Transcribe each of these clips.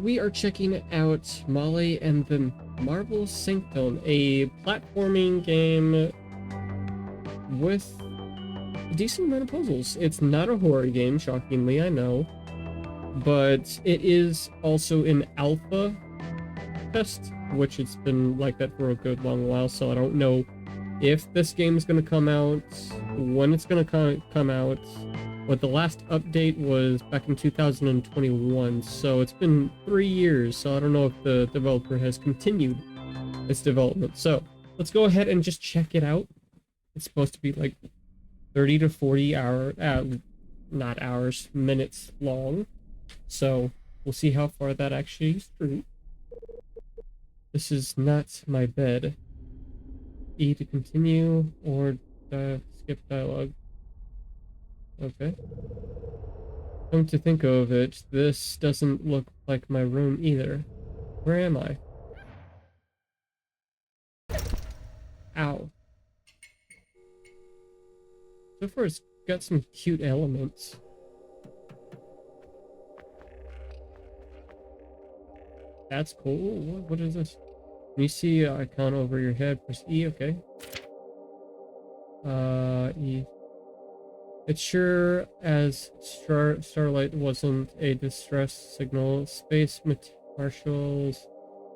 We are checking out Malloy and the Marble Sanctum, a platforming game with a decent amount of puzzles. It's not a horror game, shockingly, I know, but it is also an alpha test, which it's been like that for a good long while, so I don't know if this game is going to come out, when it's going to come out. But the last update was back in 2021, so it's been 3 years, so I don't know if the developer has continued its development. So let's go ahead and just check it out. It's supposed to be like 30 to 40 not hours, minutes long. So we'll see how far that actually is through. This is not my bed. E to continue, or skip dialogue. Okay. Come to think of it, this doesn't look like my room either. Where am I? Ow. So far it's got some cute elements. That's cool. What is this? When you see an icon over your head, press E, okay. E. It's sure as starlight wasn't a distress signal. Space Marshal's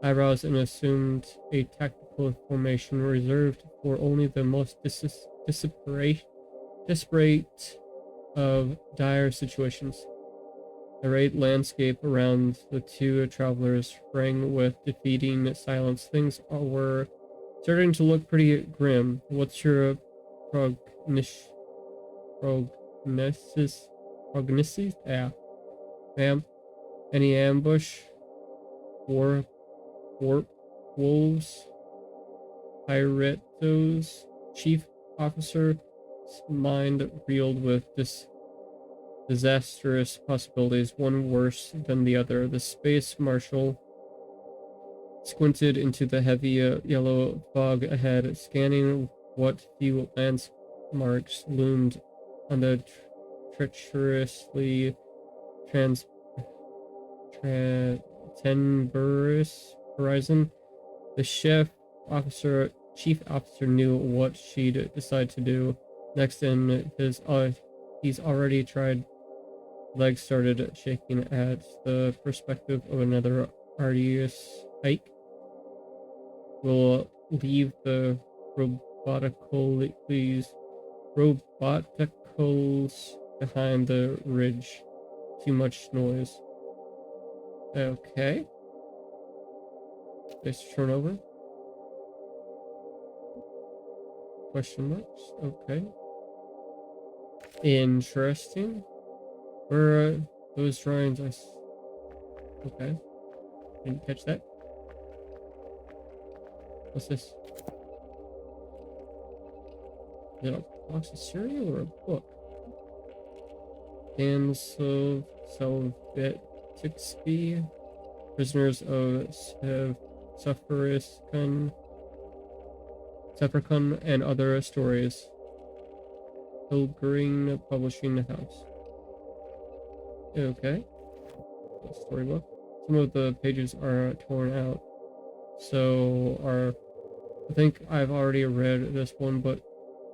eyebrows and assumed a tactical formation reserved for only the most desperate of dire situations. The great landscape around the two travelers rang with defeating silence. Things were starting to look pretty grim. What's your prognosis? Yeah, ma'am. Any ambush? Warp, wolves, piratos, chief officer, mind reeled with disastrous possibilities, one worse than the other. The space marshal squinted into the heavy yellow fog ahead, scanning what few landmarks loomed on the treacherously tenuous horizon. The chief officer knew what she'd decide to do next, and he's already tried. Legs started shaking at the perspective of another arduous hike. We'll leave the roboticals behind the ridge. Too much noise. Okay. Let's turn over. Question marks. Okay. Interesting. Where are those drawings? Okay. Didn't catch that. What's this? Is it a box of cereal or a book? Cans of Salvetixby, prisoners of Sepharcon, and other stories. Pilgrim Publishing House. Okay. Storybook. Some of the pages are torn out. So I think I've already read this one, but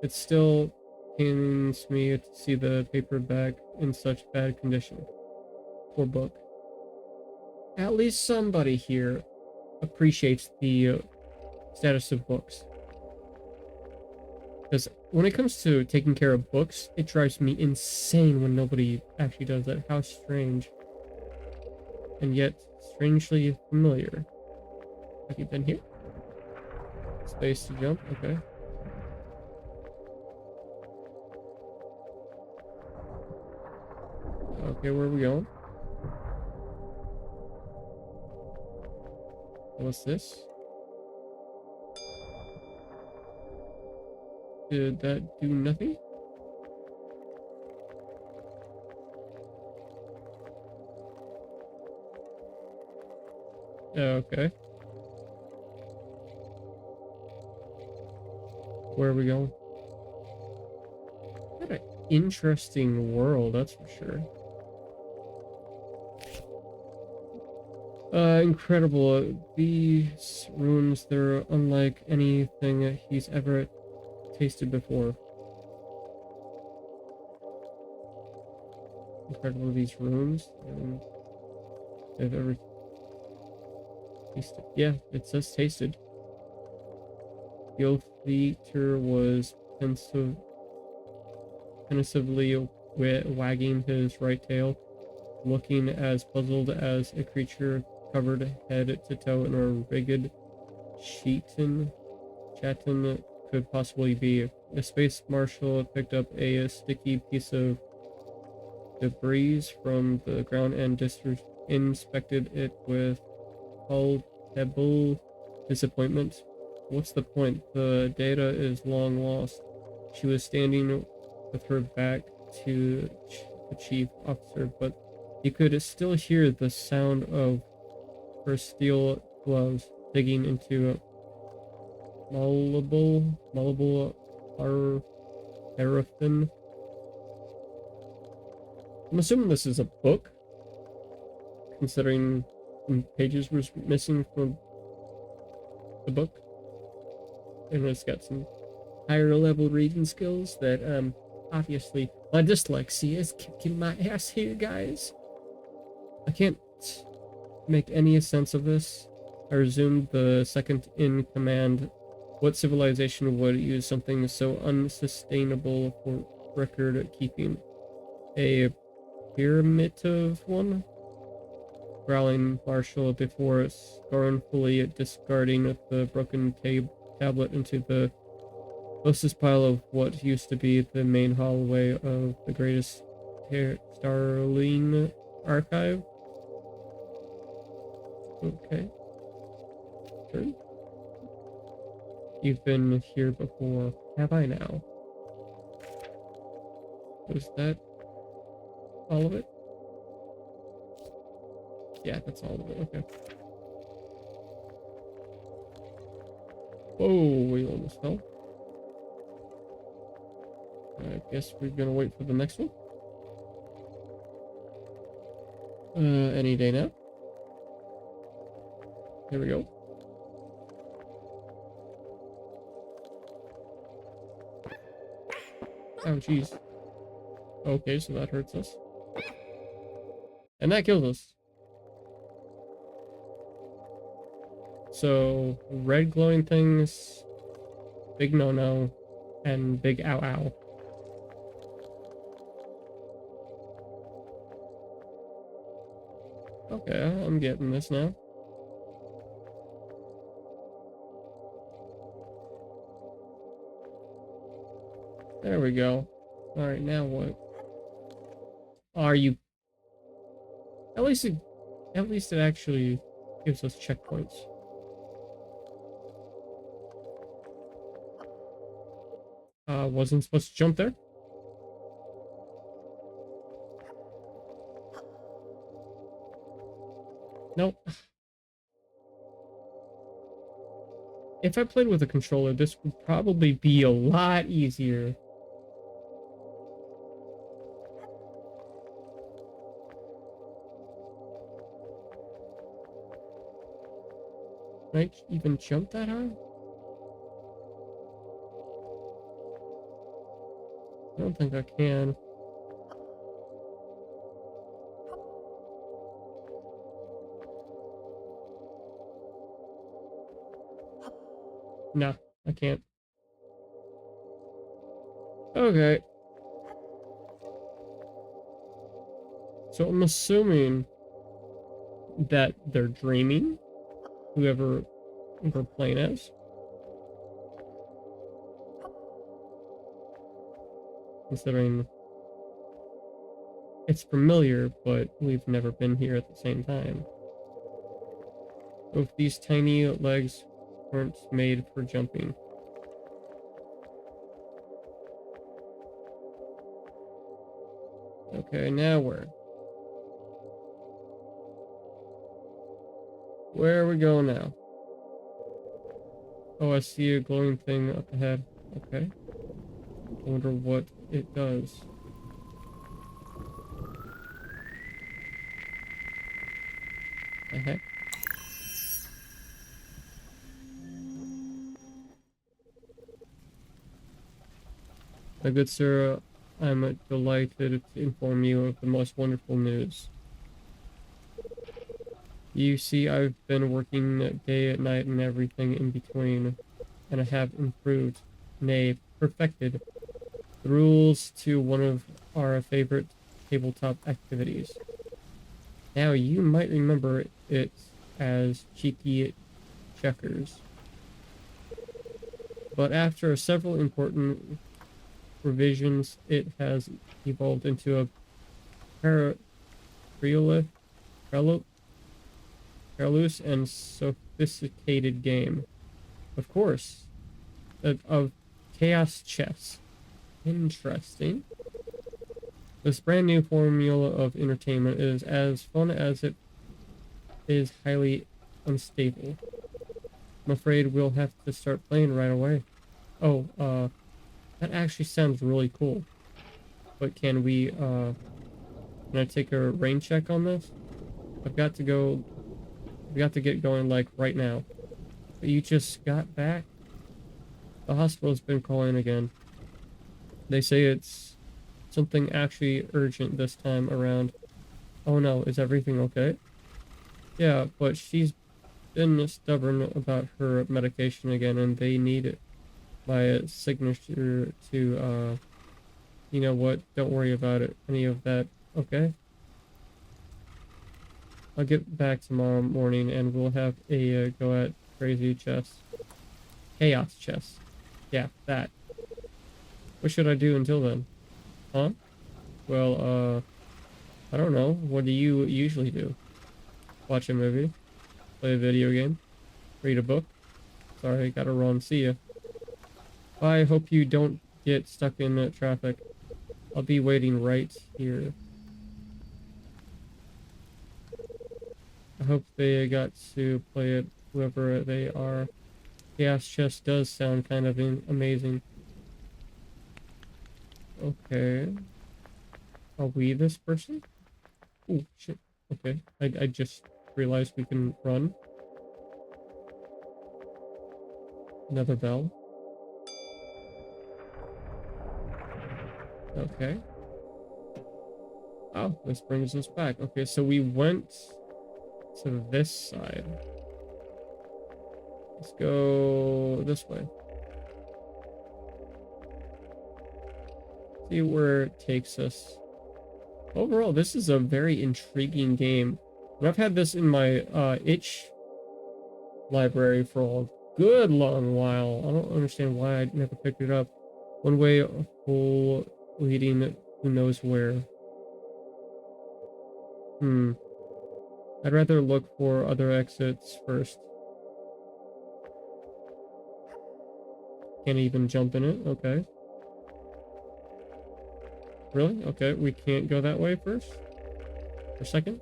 it still pains me to see the paperback in such bad condition. Poor book. At least somebody here appreciates the status of books. Because when it comes to taking care of books, it drives me insane when nobody actually does that. How strange. And yet, strangely familiar. Have you been here? Space to jump, okay. Okay, where are we going? What's this? Did that do nothing? Okay. Where are we going? What an interesting world, that's for sure. Incredible. These runes, they're unlike anything he's ever tasted before. Incredible, these runes. I've ever tasted. Yeah, it says tasted. The oath eater was pensively wagging his right tail, looking as puzzled as a creature covered head to toe in a rigid chatin could possibly be. The space marshal picked up a sticky piece of debris from the ground and inspected it with palpable disappointment. What's the point? The data is long lost. She was standing with her back to the chief officer, but he could still hear the sound of her steel gloves digging into malleable paraffin. I'm assuming this is a book, considering some pages were missing from the book. And it's got some higher level reading skills that, obviously, my dyslexia is kicking my ass here, guys. I can't make any sense of this. I resumed the second in command. What civilization would use something so unsustainable for record keeping? A primitive one? Growling Marshall before scornfully discarding the broken tablet into the closest pile of what used to be the main hallway of the greatest Starling archive. Okay. Sure. You've been here before, have I now? Was that all of it? Yeah, that's all of it, okay. Whoa, we almost fell. I guess we're gonna wait for the next one. Any day now. Here we go. Oh, jeez. Okay, so that hurts us. And that kills us. So, red glowing things, big no-no, and big ow-ow. Okay, I'm getting this now. There we go. Alright, now what? Are you... At least it actually gives us checkpoints. Wasn't supposed to jump there? Nope. If I played with a controller, this would probably be a lot easier. Can I even jump that high? I don't think I can. No, I can't. Okay. So I'm assuming that they're dreaming, whoever we're playing as. Considering it's familiar, but we've never been here at the same time. If these tiny legs weren't made for jumping. Okay, now where? Where are we going now? Oh, I see a glowing thing up ahead. Okay. I wonder what it does. The heck? My good sir, I'm delighted to inform you of the most wonderful news. You see, I've been working day and night and everything in between, and I have improved, nay, perfected, the rules to one of our favorite tabletop activities. Now, you might remember it as cheeky checkers, but after several important revisions, it has evolved into a para- perilous perilous and sophisticated game. Of course, of chaos chess. Interesting. This brand new formula of entertainment is as fun as it is highly unstable. I'm afraid we'll have to start playing right away. Oh, that actually sounds really cool. But can I take a rain check on this? I've got to go, I've got to get going like right now. But you just got back? The hospital's been calling again. They say it's something actually urgent this time around. Oh no, is everything okay? Yeah, but she's been stubborn about her medication again, and they need my signature to, you know what, don't worry about it, any of that, okay? I'll get back tomorrow morning, and we'll have a go at crazy chess. Chaos chess. Yeah, that. What should I do until then? Huh? Well, I don't know. What do you usually do? Watch a movie? Play a video game? Read a book? Sorry, gotta run. See ya. I hope you don't get stuck in traffic. I'll be waiting right here. I hope they got to play it, whoever they are. Chaos chess does sound kind of amazing. Okay. Are we this person? Oh, shit. Okay. I just realized we can run. Another bell. Okay. Oh, this brings us back. Okay, so we went to this side. Let's go this way. See where it takes us. Overall, this is a very intriguing game. And I've had this in my itch library for a good long while. I don't understand why I never picked it up. One way hole leading who knows where. I'd rather look for other exits first. Can't even jump in it. Okay. Really? Okay, we can't go that way first? For a second?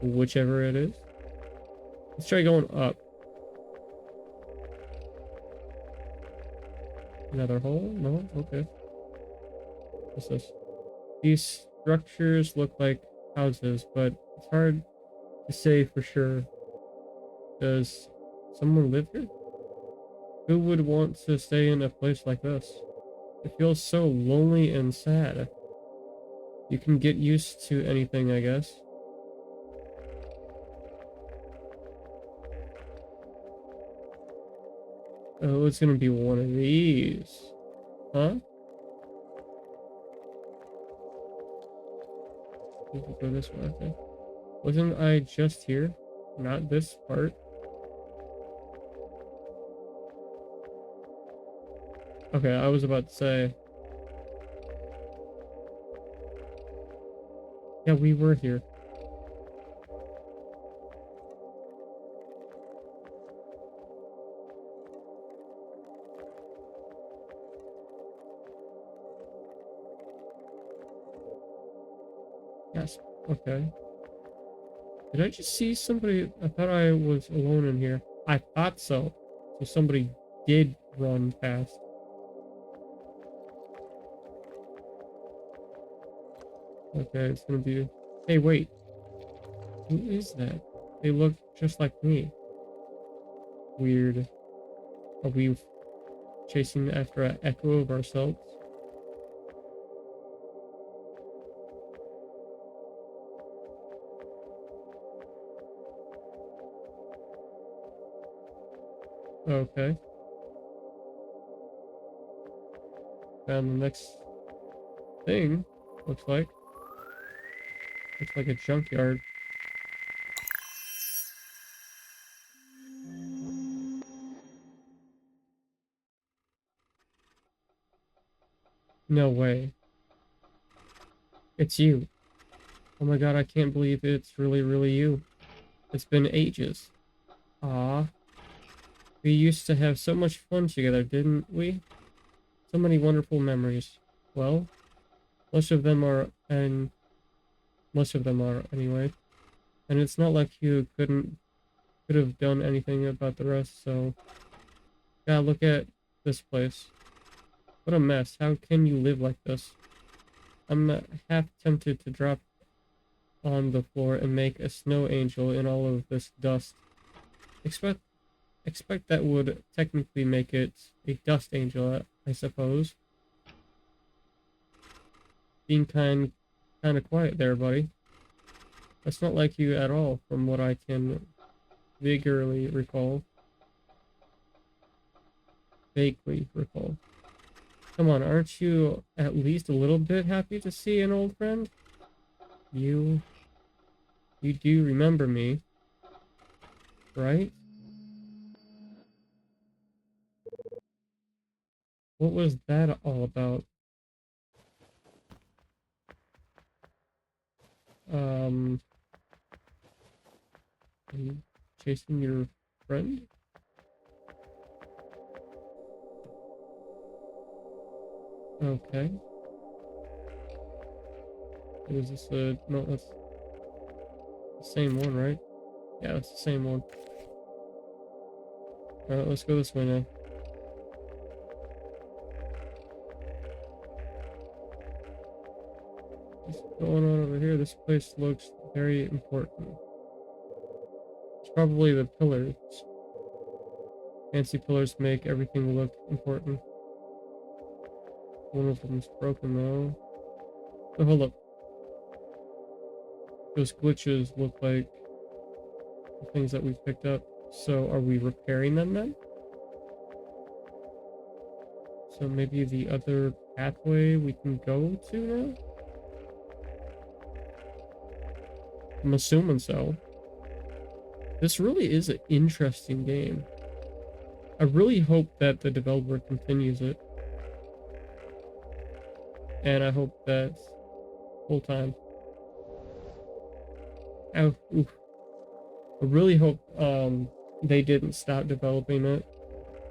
Whichever it is. Let's try going up. Another hole? No? Okay. What's this? These structures look like houses, but it's hard to say for sure. Does someone live here? Who would want to stay in a place like this? It feels so lonely and sad. You can get used to anything, I guess. Oh, it's gonna be one of these. Huh? We can go this way, okay. Wasn't I just here? Not this part. Okay, I was about to say. Yeah, we were here. Yes. Okay. Did I just see somebody? I thought I was alone in here. I thought so. So somebody did run past. Okay, it's gonna be... Hey, wait. Who is that? They look just like me. Weird. Are we chasing after an echo of ourselves? Okay. Found the next thing. Looks like. Looks like a junkyard. No way. It's you. Oh my god, I can't believe it's really you. It's been ages. Ah, we used to have so much fun together, didn't we? So many wonderful memories. Well, most of them are, and most of them are anyway. And it's not like you could have done anything about the rest, so God, look at this place. What a mess. How can you live like this? I'm half tempted to drop on the floor and make a snow angel in all of this dust. Expect expect that would technically make it a dust angel, I suppose. Being kind of quiet there, buddy. That's not like you at all, from what I can vigorously recall. Vaguely recall. Come on, aren't you at least a little bit happy to see an old friend? You do remember me, right? What was that all about? Um, are you chasing your friend? Okay. Is this a... No, that's the same one, right? Yeah, that's the same one. Alright, let's go this way now. What's going on over here? This place looks very important. It's probably the pillars. Fancy pillars make everything look important. One of them's broken though. Oh, hold up. Those glitches look like the things that we've picked up. So are we repairing them then? So maybe the other pathway we can go to now? I'm assuming so. This really is an interesting game. I really hope that the developer continues it. And I hope that's full time. Oh, oof. I really hope they didn't stop developing it.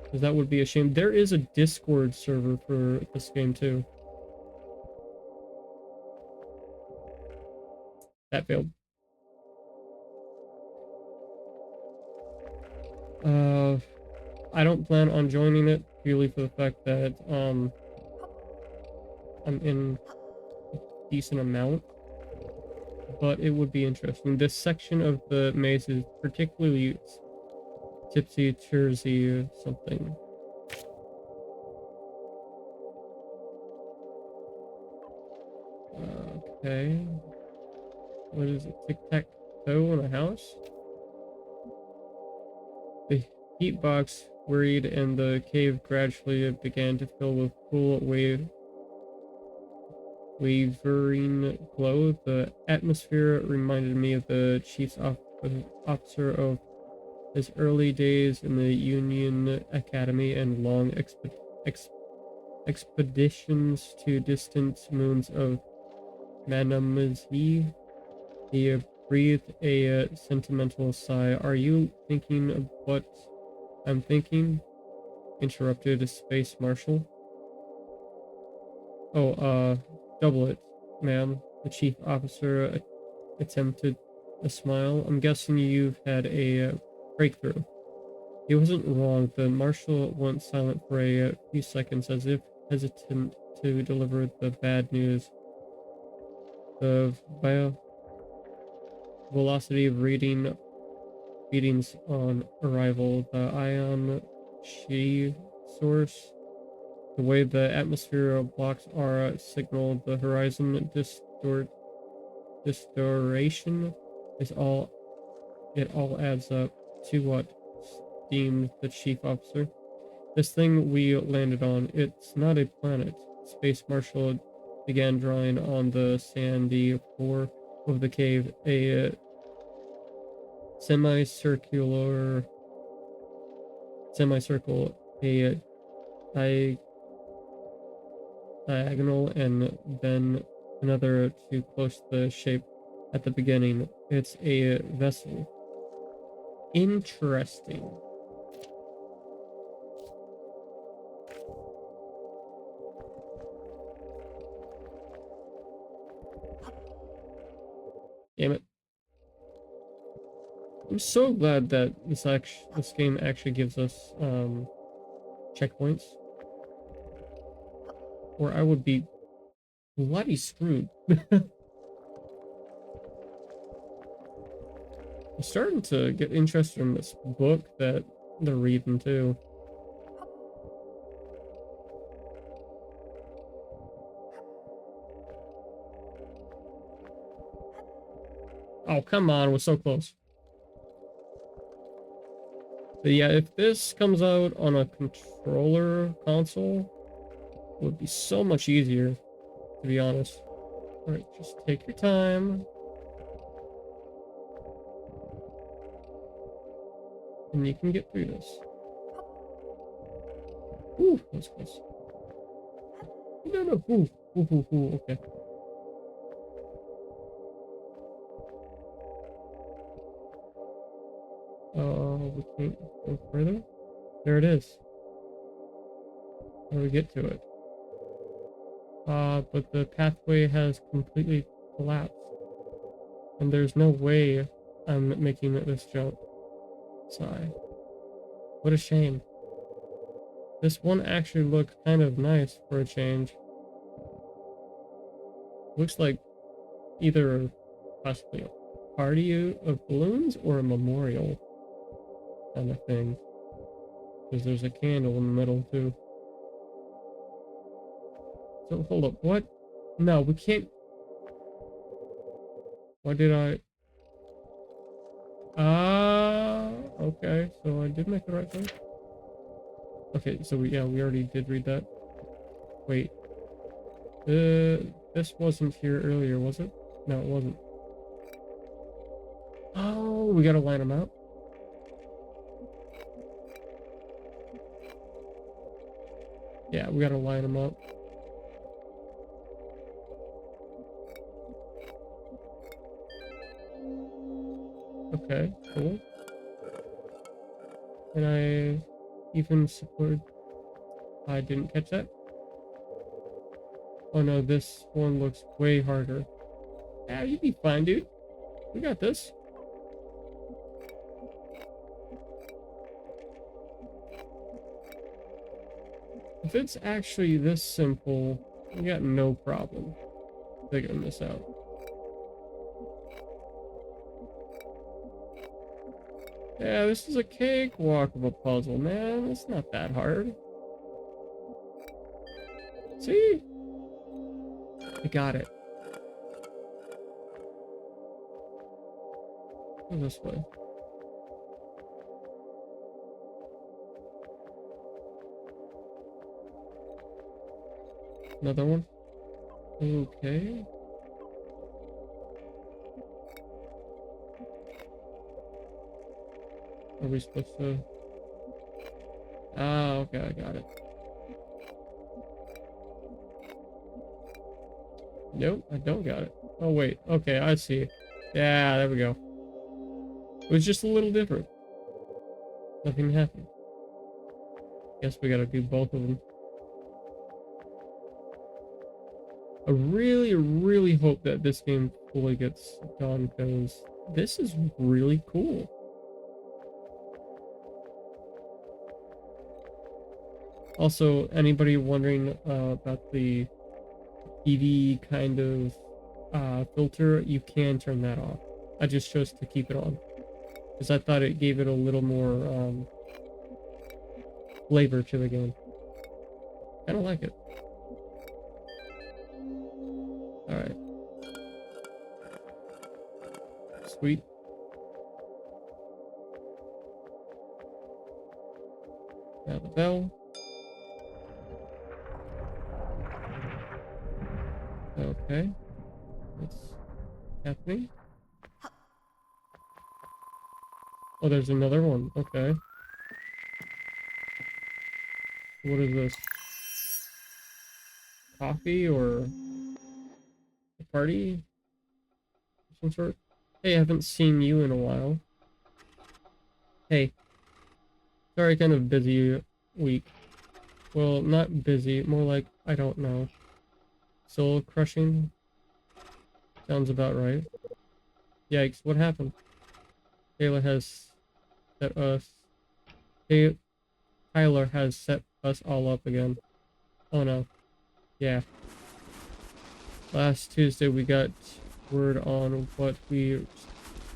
Because that would be a shame. There is a Discord server for this game too. That failed. I don't plan on joining it purely for the fact that I'm in a decent amount, but it would be interesting. This section of the maze is particularly tipsy-turvy something. Okay. What is it? Tic-tac-toe in a house? The heat box worried and the cave gradually began to fill with cool wavering glow. The atmosphere reminded me of the chief's officer of his early days in the Union Academy and long expeditions to distant moons of Manamazi. He breathed a sentimental sigh. Are you thinking of what I'm thinking? Interrupted a space marshal. Oh, double it, ma'am. The chief officer attempted a smile. I'm guessing you've had a breakthrough. He wasn't wrong. The marshal went silent for a few seconds as if hesitant to deliver the bad news. The velocity of readings on arrival, the ion chi source, the way the atmosphere blocks our signal, the horizon distortion is all, it all adds up to what? deemed the chief officer. This thing we landed on, it's not a planet. Space Marshal began drawing on the sandy floor of the cave a semicircle, a di diagonal, and then another to close the shape at the beginning. It's a vessel. Interesting. Damn it. I'm so glad that this game actually gives us checkpoints, or I would be bloody screwed. I'm starting to get interested in this book that they're reading too. Oh, come on, we're so close. But yeah, if this comes out on a controller console, it would be so much easier, to be honest. Alright, just take your time. And you can get through this. Ooh, that's close. No. Ooh, okay. We can't go further. There it is. How do we get to it? But the pathway has completely collapsed. And there's no way I'm making this jump. Sigh. What a shame. This one actually looked kind of nice for a change. Looks like either possibly a party of balloons or a memorial kind of thing. Because there's a candle in the middle too. So hold up, what? No, we can't. Why did I? Okay, so I did make the right choice. Okay, so we already did read that. Wait. This wasn't here earlier, was it? No, it wasn't. Oh, we gotta line them out. Yeah, we gotta line them up. Okay, cool. And I even support. I didn't catch that. Oh no, this one looks way harder. Yeah, you'd be fine, dude. We got this. If it's actually this simple, we got no problem figuring this out. Yeah, this is a cakewalk of a puzzle, man. It's not that hard. See? I got it. Go this way. Another one? Okay. Are we supposed to... Ah, okay, I got it. Nope, I don't got it. Oh, wait. Okay, I see. Yeah, there we go. It was just a little different. Nothing happened. Guess we gotta do both of them. I really hope that this game fully gets done, because this is really cool. Also, anybody wondering about the EV kind of filter, you can turn that off. I just chose to keep it on because I thought it gave it a little more flavor to the game. Kind of like it. Alright. Sweet. Now the bell. Okay. What's happening? Oh, there's another one. Okay. What is this? Coffee or a party of some sort? Hey, I haven't seen you in a while. Hey. Sorry, kind of busy week. Well, not busy, more like, I don't know. Soul crushing? Sounds about right. Yikes, what happened? Taylor has set us... Tyler has set us all up again. Oh no. Yeah. Last Tuesday we got word on what we were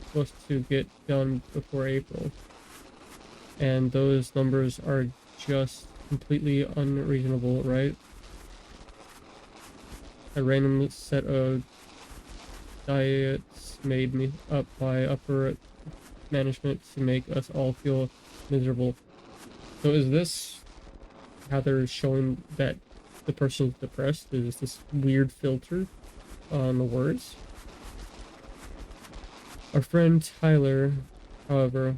supposed to get done before April. And those numbers are just completely unreasonable, right? A random set of diets made me up by upper management to make us all feel miserable. So is this how they're showing that the person's depressed? Is this weird filter on the words? Our friend Tyler, however...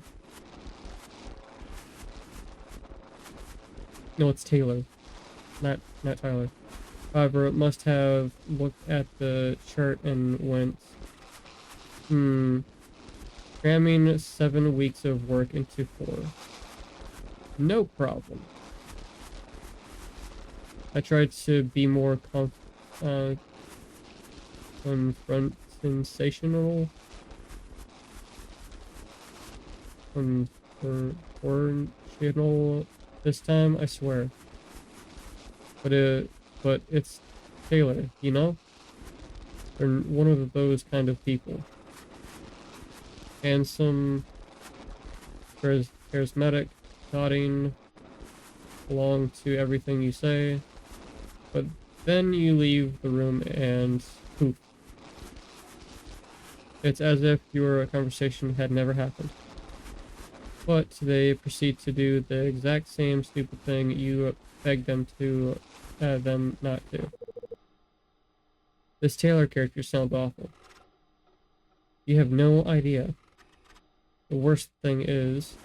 No, it's Taylor. Not Tyler. However, it must have looked at the chart and went, cramming 7 weeks of work into 4. No problem. I tried to be more confrontational this time, I swear. But it's Taylor, you know? They're one of those kind of people. Handsome, charismatic, nodding along to everything you say. But then you leave the room and poof. It's as if your conversation had never happened. But they proceed to do the exact same stupid thing you begged them to, them not to. This Taylor character sounds awful. You have no idea. The worst thing is,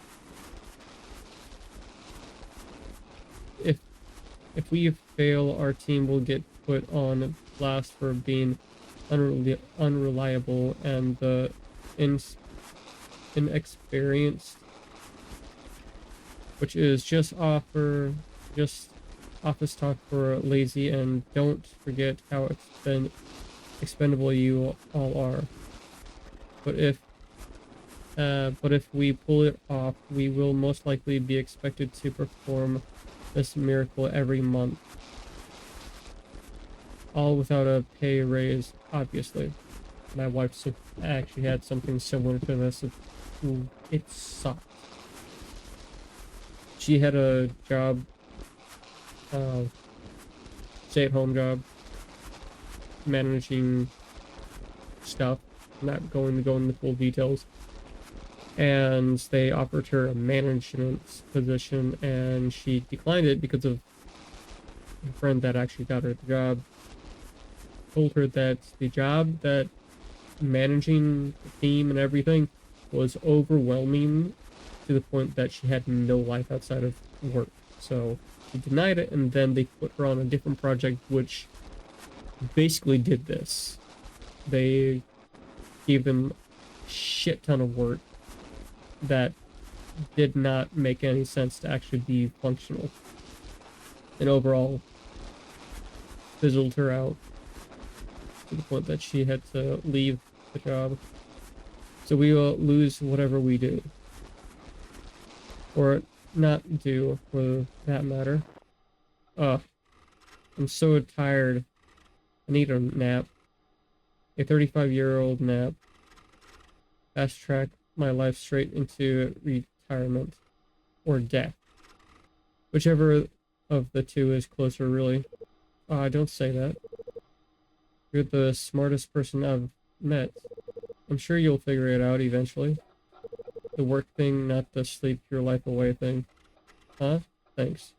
if we fail, our team will get put on blast for being unreliable and the inexperienced, which is just office talk for lazy, and don't forget how expendable you all are. But if we pull it off, we will most likely be expected to perform this miracle every month. All without a pay raise, obviously. My wife actually had something similar to this. It sucked. She had a job, stay-at-home job, managing stuff, not going to go into full details. And they offered her a management position, and she declined it because of a friend that actually got her the job. Told her that the job, that managing the team and everything, was overwhelming to the point that she had no life outside of work. So she denied it, and then they put her on a different project which basically did this. They gave them a shit ton of work that did not make any sense to actually be functional, and overall fizzled her out to the point that she had to leave the job. So we will lose whatever we do, or not do, for that matter. I'm so tired. I need a nap. A 35-year-old nap. Fast track my life straight into retirement or death. Whichever of the two is closer, really. Don't say that. You're the smartest person I've met. I'm sure you'll figure it out eventually. The work thing, not the sleep your life away thing. Huh? Thanks.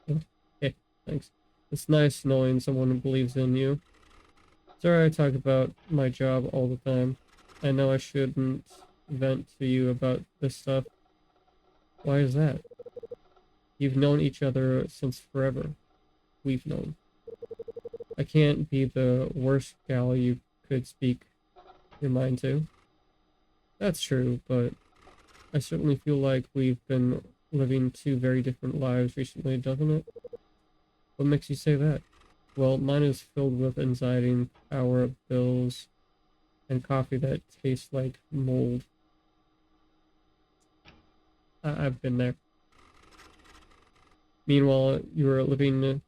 Okay, thanks. It's nice knowing someone who believes in you. Sorry I talk about my job all the time. I know I shouldn't vent to you about this stuff. Why is that? You've known each other since forever. We've known. I can't be the worst gal you could speak your mind to. That's true, but I certainly feel like we've been living two very different lives recently, doesn't it? What makes you say that? Well, mine is filled with anxiety and power of bills and coffee that tastes like mold. I've been there. Meanwhile, you're living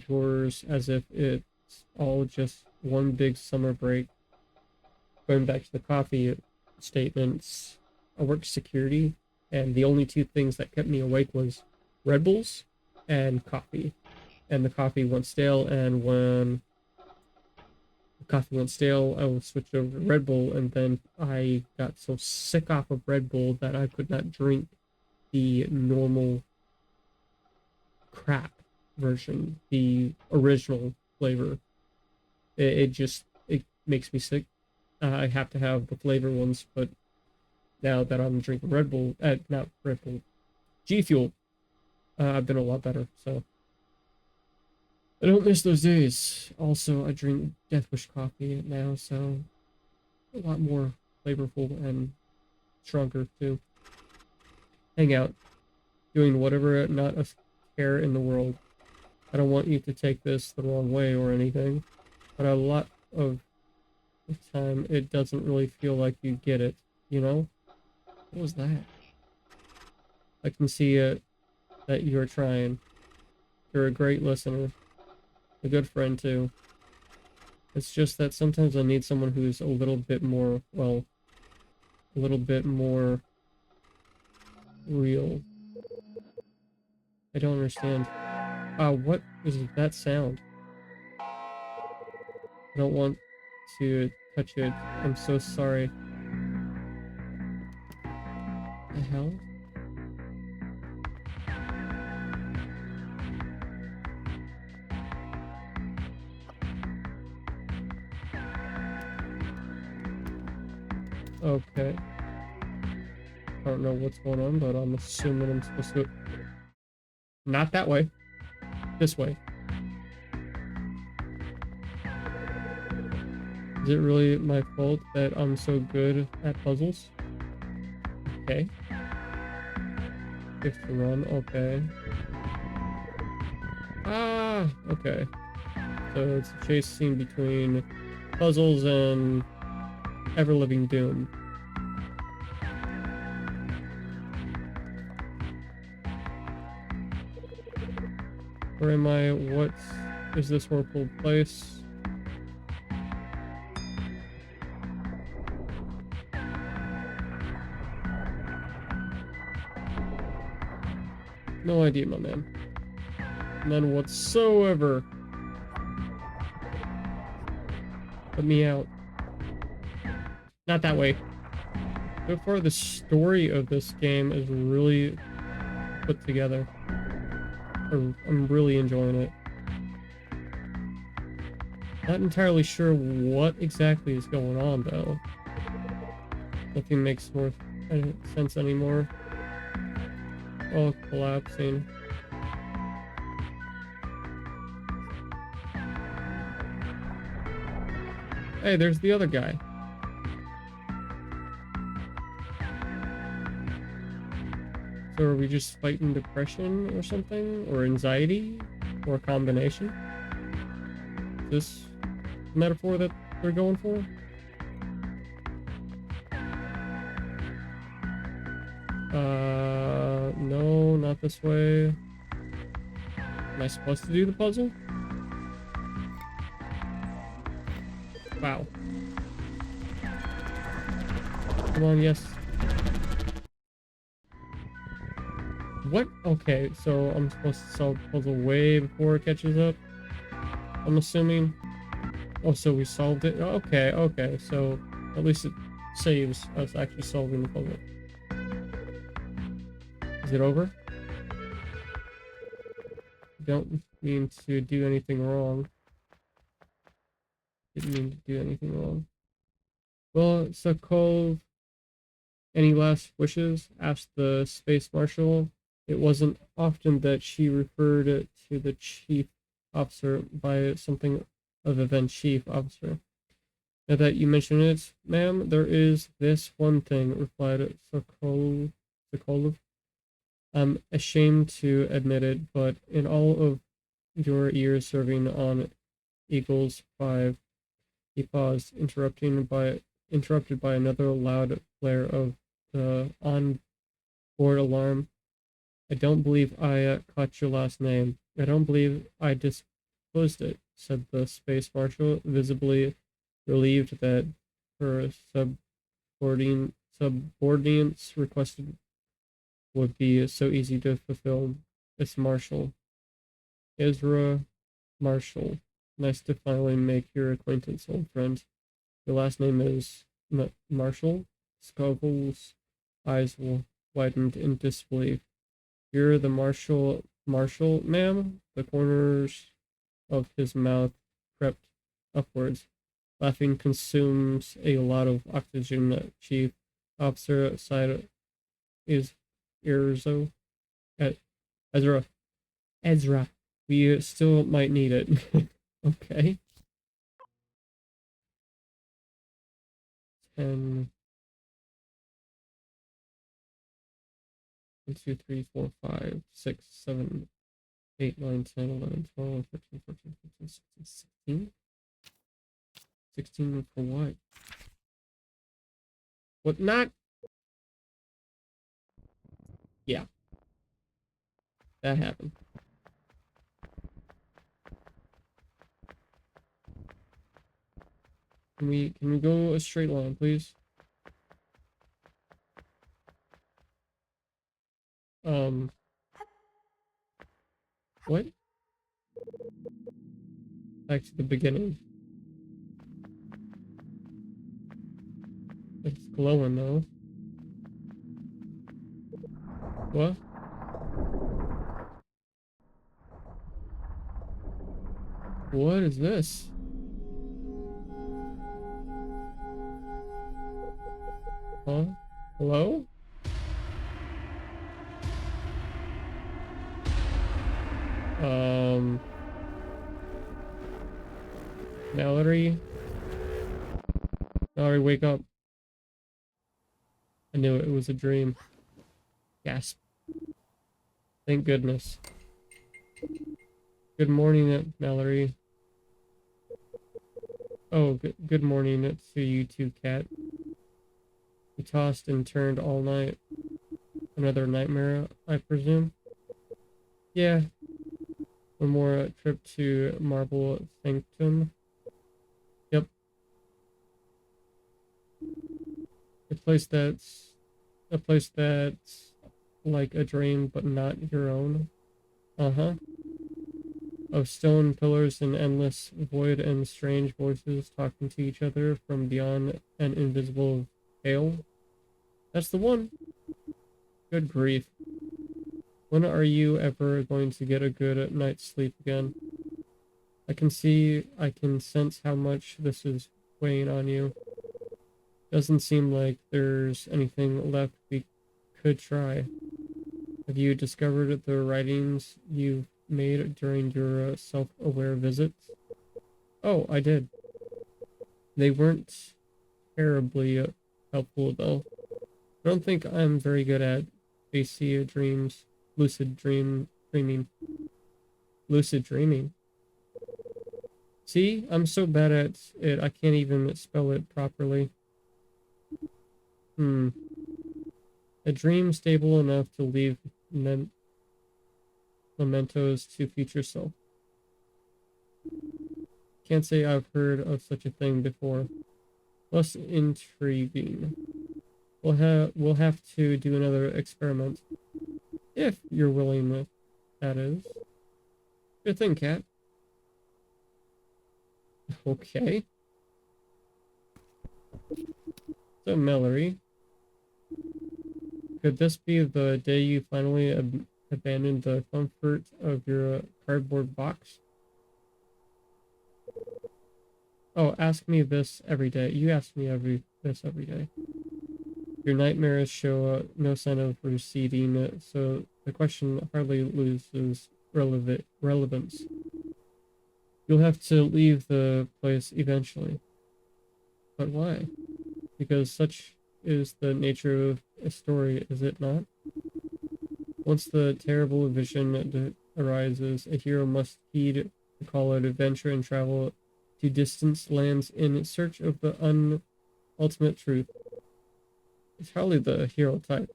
yours as if it's all just one big summer break. Going back to the coffee statements, I worked security, and the only two things that kept me awake was Red Bulls and coffee. And the coffee went stale, and when the coffee went stale, I was switched over to Red Bull, and then I got so sick off of Red Bull that I could not drink the normal crap version, the original flavor. It makes me sick. I have to have the flavor ones, but now that I'm drinking Red Bull, not Red Bull, G Fuel, I've been a lot better, so I don't miss those days. Also, I drink Death Wish coffee now, so a lot more flavorful and stronger too. Hang out, doing whatever, not a care in the world. I don't want you to take this the wrong way or anything, but a lot of the time it doesn't really feel like you get it, you know? What was that? I can see it, that you're trying. You're a great listener. A good friend, too. It's just that sometimes I need someone who's a little bit more, well, a little bit more real. I don't understand. What is that sound? I don't want to touch it. I'm so sorry. The hell? Okay. I don't know what's going on, but I'm assuming I'm supposed to... Not that way. This way. Is it really my fault that I'm so good at puzzles? Okay. Fifth run, okay. Ah, okay. So it's a chase scene between puzzles and ever-living doom. Where am I? What is this horrible place? No idea, my man. None whatsoever. Let me out. Not that way. So far, the story of this game is really put together. I'm really enjoying it. Not entirely sure what exactly is going on, though. Nothing makes more sense anymore. All collapsing. Hey, there's the other guy. So are we just fighting depression or something? Or anxiety? Or a combination? Is this the metaphor that we're going for? No, not this way. Am I supposed to do the puzzle? Wow. Come on, yes. What? Okay, so I'm supposed to solve the puzzle way before it catches up? I'm assuming. Oh, so we solved it? Okay, okay, so at least it saves us actually solving the puzzle. Is it over? don't mean to do anything wrong. Didn't mean to do anything wrong. Well, Sokolov, any last wishes? Asked the space marshal. It wasn't often that she referred to the chief officer by something other than chief officer. Now that you mention it, ma'am, there is this one thing, replied Sokolov. I'm ashamed to admit it, but in all of your years serving on Eagles 5, he paused, interrupted by another loud flare of the on-board alarm. I don't believe I caught your last name. I don't believe I disclosed it, said the space marshal, visibly relieved that her subordinates requested would be so easy to fulfill. It's Marshall. Ezra Marshall. Nice to finally make your acquaintance, old friend. Your last name is Marshall? Scoggle's eyes widened in disbelief. You're the Marshall, ma'am? The corners of his mouth crept upwards. Laughing consumes a lot of oxygen, Chief Officer sighed. Is Erzo at Ezra. We still might need it. Okay. 10, 1, 2, 3, 4, 5, 6, 7, 8, 9, 10, 11, 12, 13, 14, 15, 16, 16. 16 for what? What not? Yeah, that happened. Can we go a straight line, please? What? Back to the beginning. It's glowing though. What? What is this? Huh? Hello? Mallory? Mallory, wake up. I knew it was a dream. Gasp. Thank goodness. Good morning, Mallory. Oh, good morning to you too, Cat. You tossed and turned all night. Another nightmare, I presume? Yeah. One more trip to Marble Sanctum. Yep. A place that's like a dream, but not your own. Uh-huh. Of stone pillars and endless void and strange voices talking to each other from beyond an invisible veil. That's the one. Good grief. When are you ever going to get a good night's sleep again? I can sense how much this is weighing on you. Doesn't seem like there's anything left we could try. Have you discovered the writings you've made during your self-aware visits? Oh, I did. They weren't terribly helpful, though. I don't think I'm very good at AC dreams, dreaming. Lucid dreaming. See, I'm so bad at it, I can't even spell it properly. A dream stable enough to leave mementos to future self. Can't say I've heard of such a thing before. Less intriguing. We'll have to do another experiment. If you're willing, that is. Good thing, Cat. Okay. So, Mallory, could this be the day you finally abandon the comfort of your cardboard box? Oh, ask me this every day. You ask me this every day. Your nightmares show no sign of receding, so the question hardly loses relevance. You'll have to leave the place eventually. But why? Because such is the nature of a story, is it not? Once the terrible vision arises, a hero must heed the call of adventure and travel to distant lands in search of the ultimate truth. It's hardly the hero type.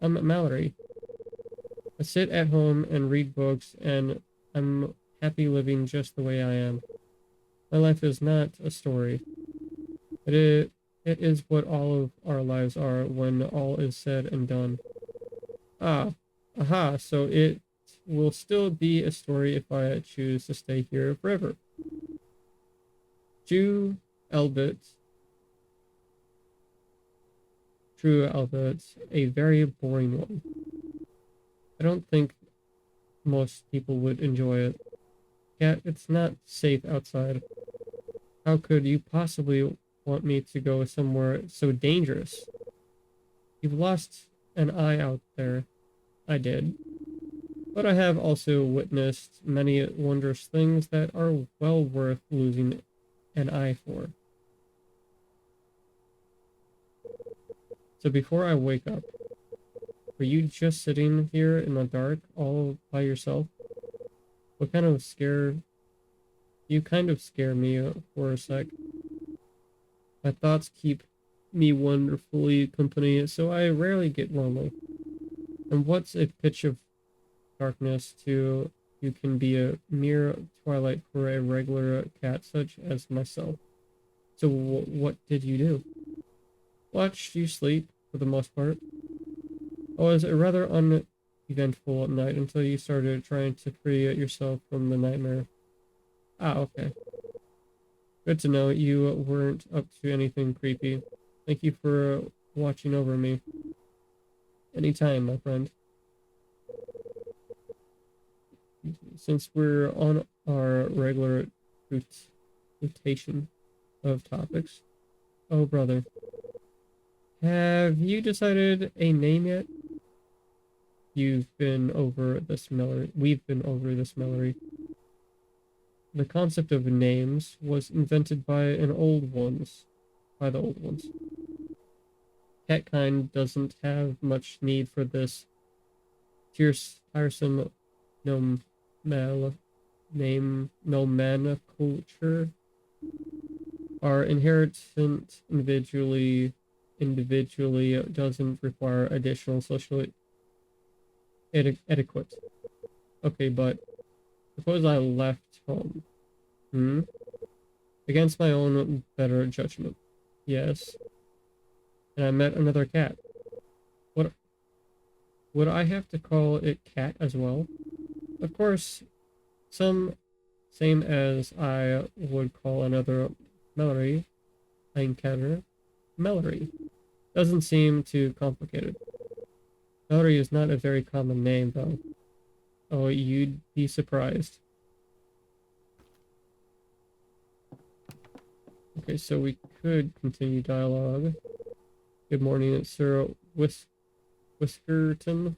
I'm Mallory. I sit at home and read books, and I'm happy living just the way I am. My life is not a story. It is what all of our lives are when all is said and done. Ah, aha, so it will still be a story if I choose to stay here forever. True, Albert. True, Albert. A very boring one. I don't think most people would enjoy it. Yeah, it's not safe outside. How could you possibly want me to go somewhere so dangerous? You've lost an eye out there. I did. But I have also witnessed many wondrous things that are well worth losing an eye for. So before I wake up, were you just sitting here in the dark all by yourself? What kind of scare... You kind of scare me for a sec. My thoughts keep me wonderfully company, so I rarely get lonely. And what's a pitch of darkness to you can be a mere twilight for a regular cat such as myself. So what did you do? Watched you sleep, for the most part. It was a rather uneventful night until you started trying to free yourself from the nightmare. Ah, okay. Good to know you weren't up to anything creepy. Thank you for watching over me. Anytime, my friend. Since we're on our regular rotation of topics. Oh, brother. Have you decided a name yet? We've been over this, Mallory. The concept of names was invented by the old ones. Catkind doesn't have much need for this tiresome nomenclature. Our inheritance individually doesn't require additional social etiquette. Okay, but suppose I left home. Against my own better judgment. Yes. And I met another cat. What would I have to call it cat as well? Of course, same as I would call another Mallory I encounter. Mallory. Doesn't seem too complicated. Mallory is not a very common name, though. Oh, you'd be surprised. Okay, so we could continue dialogue. Good morning, Sir Whiskerton.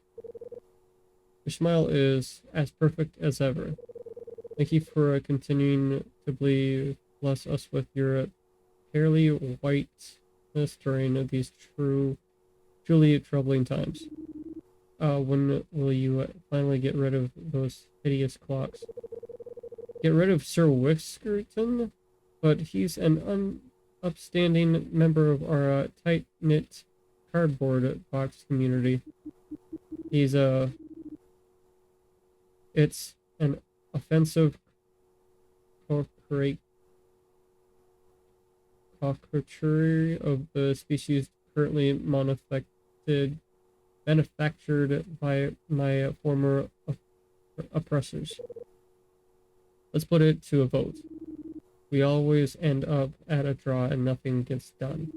Your smile is as perfect as ever. Thank you for continuing to bless us with your fairly whiteness during these truly troubling times. When will you finally get rid of those hideous clocks? Get rid of Sir Whiskerton? But he's an upstanding member of our tight-knit cardboard box community. It's an offensive caricature of the species currently manufactured by my former oppressors. Let's put it to a vote. We always end up at a draw and nothing gets done.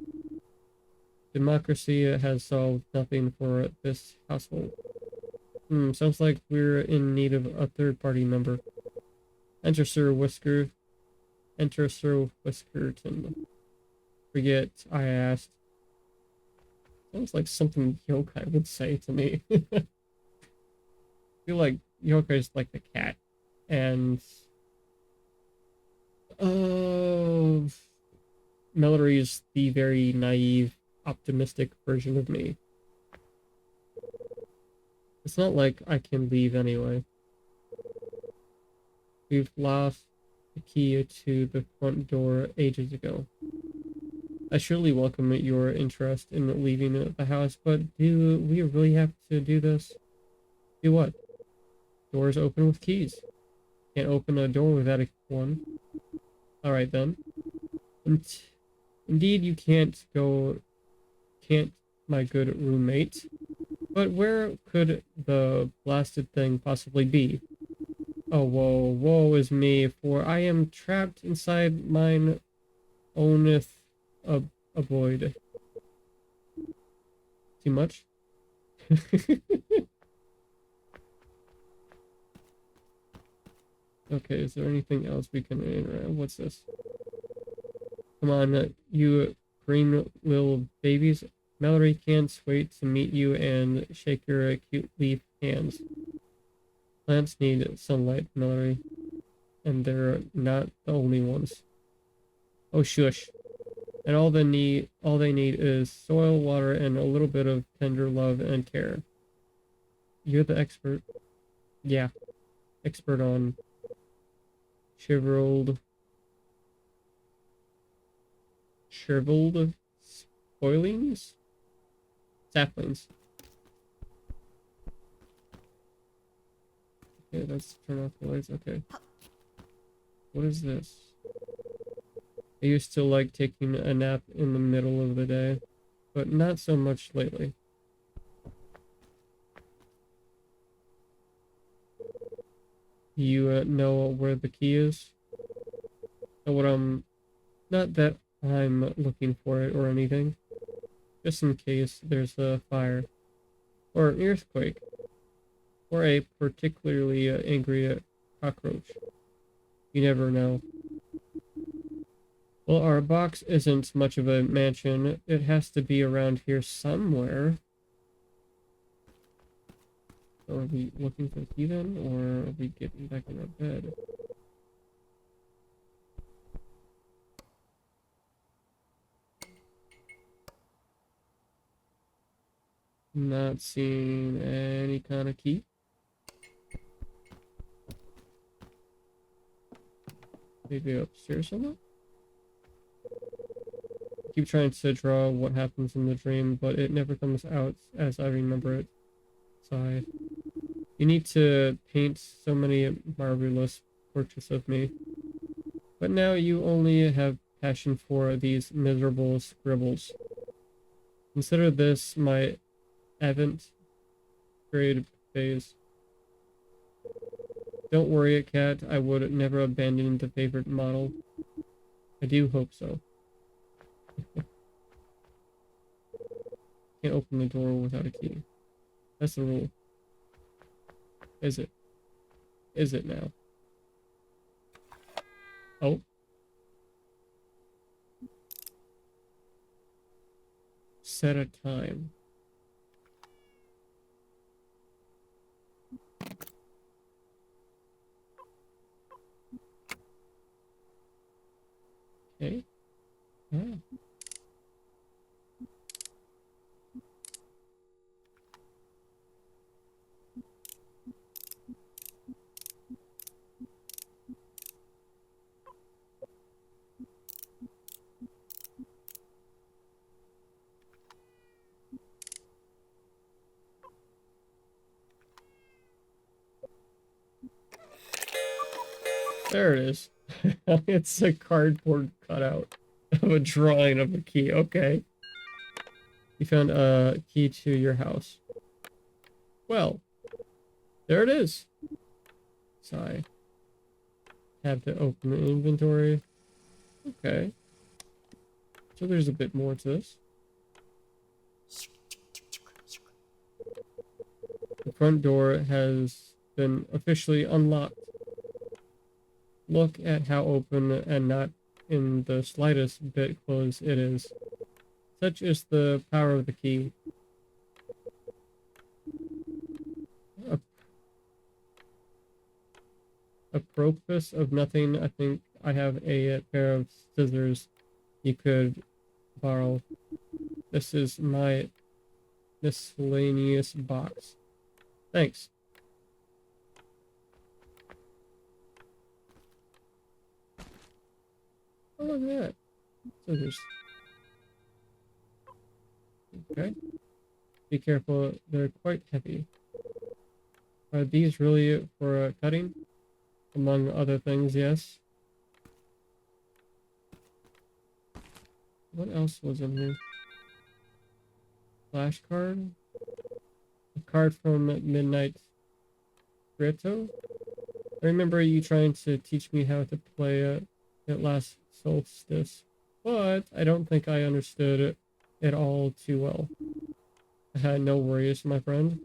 Democracy has solved nothing for this household. Sounds like we're in need of a third-party member. Enter Sir Whisker. Enter Sir Whiskerton. Forget I asked. Sounds like something Yokai would say to me. I feel like Yokai's like the cat. And... Mallory is the very naive, optimistic version of me. It's not like I can leave anyway. We've lost the key to the front door ages ago. I surely welcome your interest in leaving the house, but do we really have to do this? Do what? Doors open with keys. Can't open a door without a one. Alright then. Indeed you can't, my good roommate. But where could the blasted thing possibly be? Oh, woe is me, for I am trapped inside mine owneth abode. Too much? Okay, is there anything else we can interact? What's this? Come on, you green little babies. Mallory can't wait to meet you and shake your cute leaf hands. Plants need sunlight, Mallory, and they're not the only ones. Oh, shush. And all they need is soil, water, and a little bit of tender love and care. You're the expert. Yeah, expert on shriveled spoilings? Saplings. Okay, let's turn off the lights. Okay. What is this? I used to like taking a nap in the middle of the day, but not so much lately. You know where the key is? Not that I'm looking for it or anything. Just in case there's a fire, or an earthquake, or a particularly angry cockroach. You never know. Well, our box isn't much of a mansion. It has to be around here somewhere. So are we looking for the key then, or are we getting back in our bed? Not seeing any kind of key. Maybe upstairs somewhere? I keep trying to draw what happens in the dream, but it never comes out as I remember it. Sigh. You need to paint so many marvelous portraits of me. But now you only have passion for these miserable scribbles. Consider this my avant grade phase. Don't worry, cat. I would never abandon the favorite model. I do hope so. Can't open the door without a key. That's the rule. Is it? Is it now? Oh. Set a time. Okay. Ah. There it is. It's a cardboard cutout of a drawing of a key. Okay. You found a key to your house. Well, there it is. Sigh. Have to open the inventory. Okay. So there's a bit more to this. front door has been officially unlocked. Look at how open and not in the slightest bit closed it is. Such is the power of the key. Apropos of nothing, I think I have a pair of scissors you could borrow. This is my miscellaneous box. Thanks. Oh, look at that. Scissors. Okay. Be careful, they're quite heavy. Are these really for cutting? Among other things, yes. What else was in here? Flashcard? A card from Midnight Grito? I remember you trying to teach me how to play it last solstice, but I don't think I understood it all too well. I had no worries, my friend.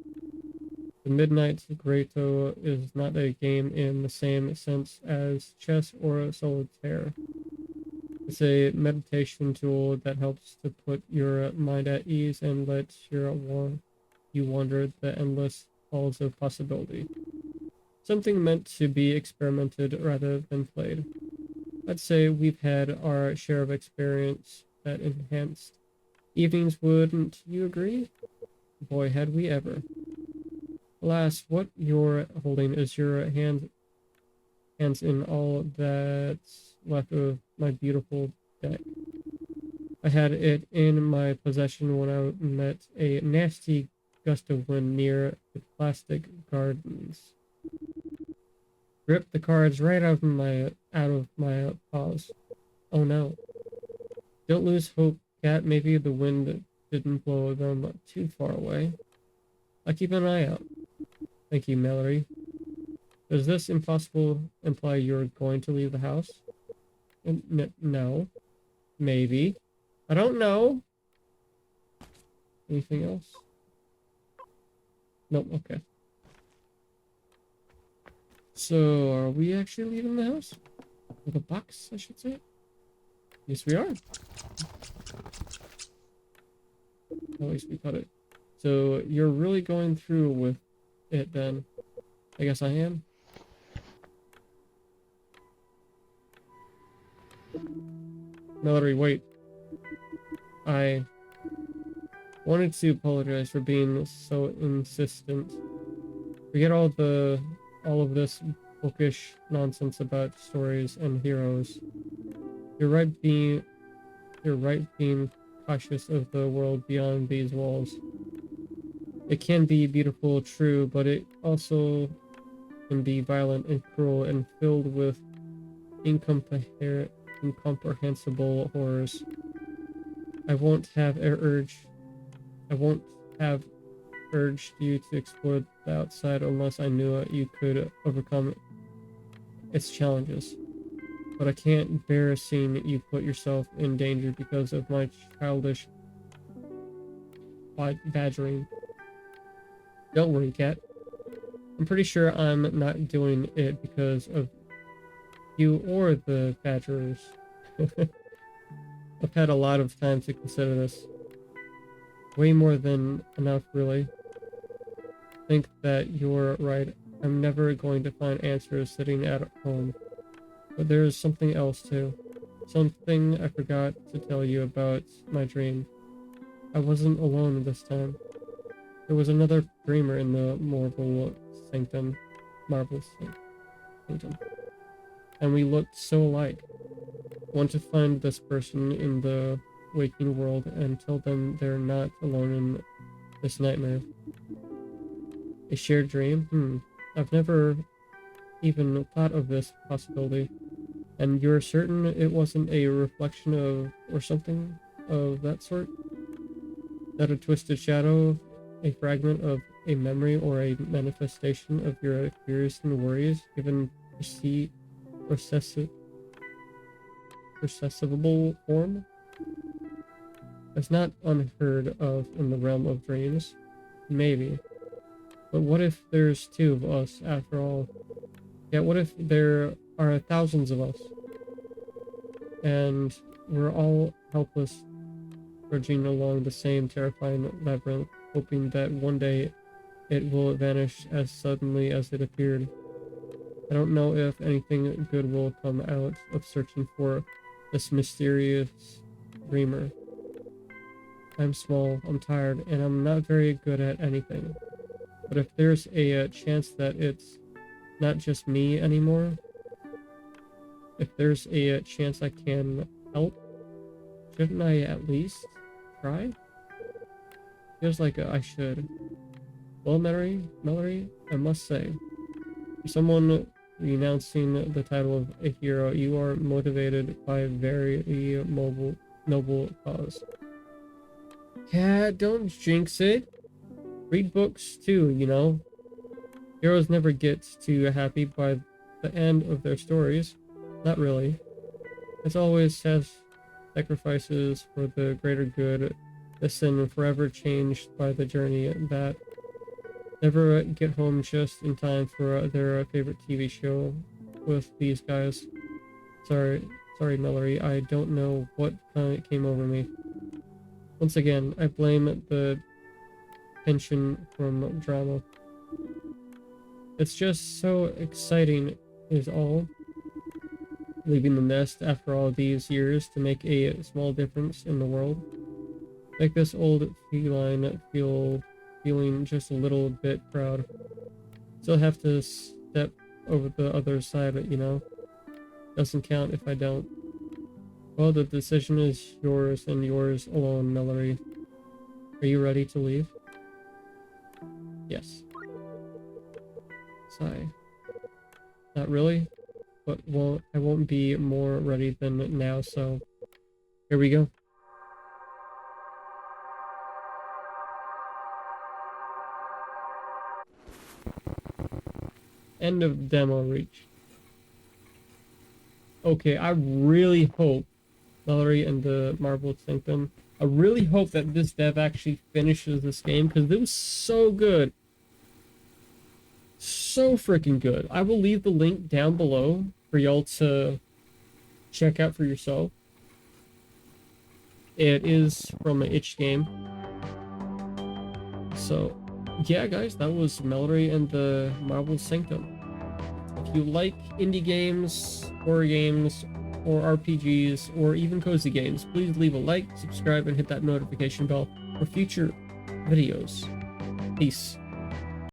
The Midnight Grito is not a game in the same sense as chess or solitaire. It's a meditation tool that helps to put your mind at ease and let you wander the endless halls of possibility. Something meant to be experimented rather than played. I'd say we've had our share of experience that enhanced evenings, wouldn't you agree? Boy, had we ever. Alas, what you're holding is your hands in all that's left of my beautiful deck. I had it in my possession when I met a nasty gust of wind near the plastic gardens. Ripped the cards right out of my paws. Oh no. Don't lose hope, Cat. Maybe the wind didn't blow them too far away. I'll keep an eye out. Thank you, Mallory. Does this impossible imply you're going to leave the house? No. Maybe. I don't know. Anything else? Nope, okay. So, are we actually leaving the house? Or the box, I should say? Yes, we are. At least we cut it. So, you're really going through with it then? I guess I am. Mallory, wait. I wanted to apologize for being so insistent. Forget all of this bookish nonsense about stories and heroes. You're right being cautious of the world beyond these walls. It can be beautiful, true, but it also can be violent and cruel and filled with incomprehensible horrors. I won't have urged you to explore the outside unless I knew you could overcome its challenges. But I can't bear seeing you put yourself in danger because of my childish badgering. Don't worry, Cat. I'm pretty sure I'm not doing it because of you or the badgers. I've had a lot of time to consider this. Way more than enough, really. Think that you're right. I'm never going to find answers sitting at home. But there's something else too. Something I forgot to tell you about my dream. I wasn't alone this time. There was another dreamer in the Sanctum. And we looked so alike. I want to find this person in the waking world and tell them they're not alone in this nightmare. A shared dream? I've never even thought of this possibility. And you're certain it wasn't a reflection of, or something of that sort? That a twisted shadow, a fragment of a memory, or a manifestation of your fears and worries, given perceptible form? It's not unheard of in the realm of dreams. Maybe. But what if there's two of us after all? Yeah, what if there are thousands of us? And we're all helpless, trudging along the same terrifying labyrinth, hoping that one day it will vanish as suddenly as it appeared. I don't know if anything good will come out of searching for this mysterious dreamer. I'm small, I'm tired, and I'm not very good at anything. But if there's a chance that it's not just me anymore, if there's a chance I can help, shouldn't I at least try? Feels like I should. Well, Mallory, I must say, for someone renouncing the title of a hero, you are motivated by a very noble cause. Yeah, don't jinx it. Read books too, you know. Heroes never get too happy by the end of their stories. Not really. It's always has sacrifices for the greater good, listen forever changed by the journey that never get home just in time for their favorite TV show with these guys. Sorry, Mallory, I don't know what came over me. Once again, I blame the tension from drama. It's just so exciting is all. Leaving the nest after all these years to make a small difference in the world. Make this old feline feeling just a little bit proud. Still have to step over the other side, you know. Doesn't count if I don't. Well, the decision is yours and yours alone, Mallory. Are you ready to leave? Yes. Sigh. Not really, but I won't be more ready than now, so here we go. End of demo reach. Okay, I really hope Mallory and the Marble Sanctum. I really hope that this dev actually finishes this game because it was so good. So freaking good. I will leave the link down below for y'all to check out for yourself. It is from an itch game. So, yeah, guys, that was Mallory and the Marble Sanctum. If you like indie games, horror games, or RPGs, or even cozy games, please leave a like, subscribe, and hit that notification bell for future videos. Peace.